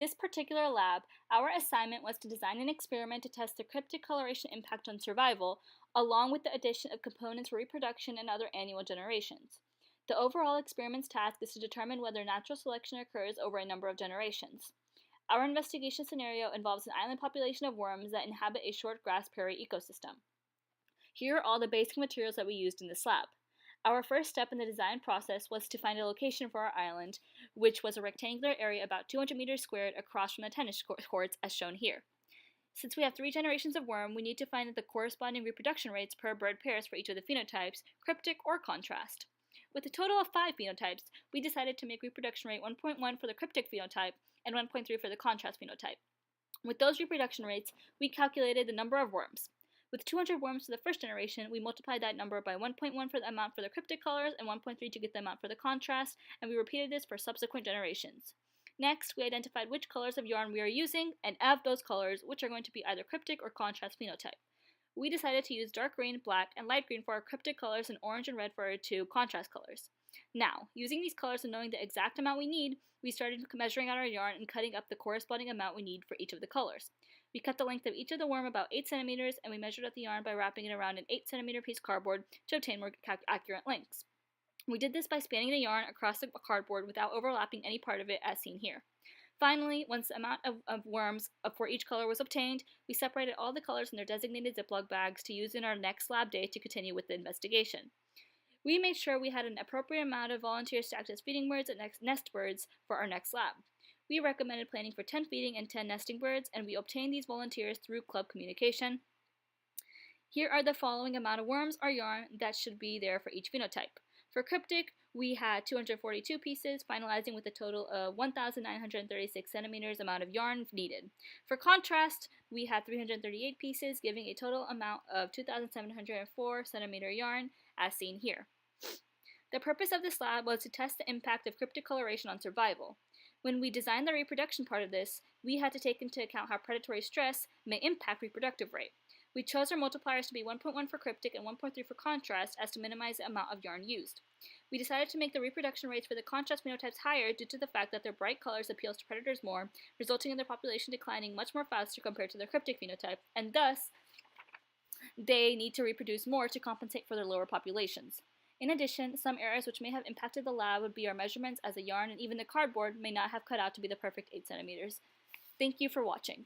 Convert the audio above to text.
This particular lab, our assignment was to design an experiment to test the cryptic coloration impact on survival, along with the addition of components for reproduction and other annual generations. The overall experiment's task is to determine whether natural selection occurs over a number of generations. Our investigation scenario involves an island population of worms that inhabit a short grass prairie ecosystem. Here are all the basic materials that we used in this lab. Our first step in the design process was to find a location for our island, which was a rectangular area about 200 meters squared across from the tennis courts as shown here. Since we have 3 generations of worm, we need to find the corresponding reproduction rates per bird pairs for each of the phenotypes, cryptic or contrast. With a total of 5 phenotypes, we decided to make reproduction rate 1.1 for the cryptic phenotype and 1.3 for the contrast phenotype. With those reproduction rates, we calculated the number of worms. With 200 worms for the first generation, we multiplied that number by 1.1 for the amount for the cryptic colors and 1.3 to get the amount for the contrast, and we repeated this for subsequent generations. Next, we identified which colors of yarn we are using, and of those colors, which are going to be either cryptic or contrast phenotype. We decided to use dark green, black, and light green for our cryptic colors and orange and red for our 2 contrast colors. Now, using these colors and knowing the exact amount we need, we started measuring out our yarn and cutting up the corresponding amount we need for each of the colors. We cut the length of each of the worm about 8 centimeters, and we measured out the yarn by wrapping it around an 8 centimeter piece cardboard to obtain more accurate lengths. We did this by spanning the yarn across the cardboard without overlapping any part of it as seen here. Finally, once the amount of worms for each color was obtained, we separated all the colors in their designated Ziploc bags to use in our next lab day to continue with the investigation. We made sure we had an appropriate amount of volunteers to act as feeding birds and nest birds for our next lab. We recommended planning for 10 feeding and 10 nesting birds, and we obtained these volunteers through club communication. Here are the following amount of worms or yarn that should be there for each phenotype. For cryptic, we had 242 pieces, finalizing with a total of 1,936 centimeters amount of yarn needed. For contrast, we had 338 pieces, giving a total amount of 2,704 centimeter yarn, as seen here. The purpose of this lab was to test the impact of cryptic coloration on survival. When we designed the reproduction part of this, we had to take into account how predatory stress may impact reproductive rate. We chose our multipliers to be 1.1 for cryptic and 1.3 for contrast as to minimize the amount of yarn used. We decided to make the reproduction rates for the contrast phenotypes higher due to the fact that their bright colors appeals to predators more, resulting in their population declining much more faster compared to their cryptic phenotype, and thus they need to reproduce more to compensate for their lower populations. In addition, some errors which may have impacted the lab would be our measurements, as the yarn and even the cardboard may not have cut out to be the perfect 8 centimeters. Thank you for watching.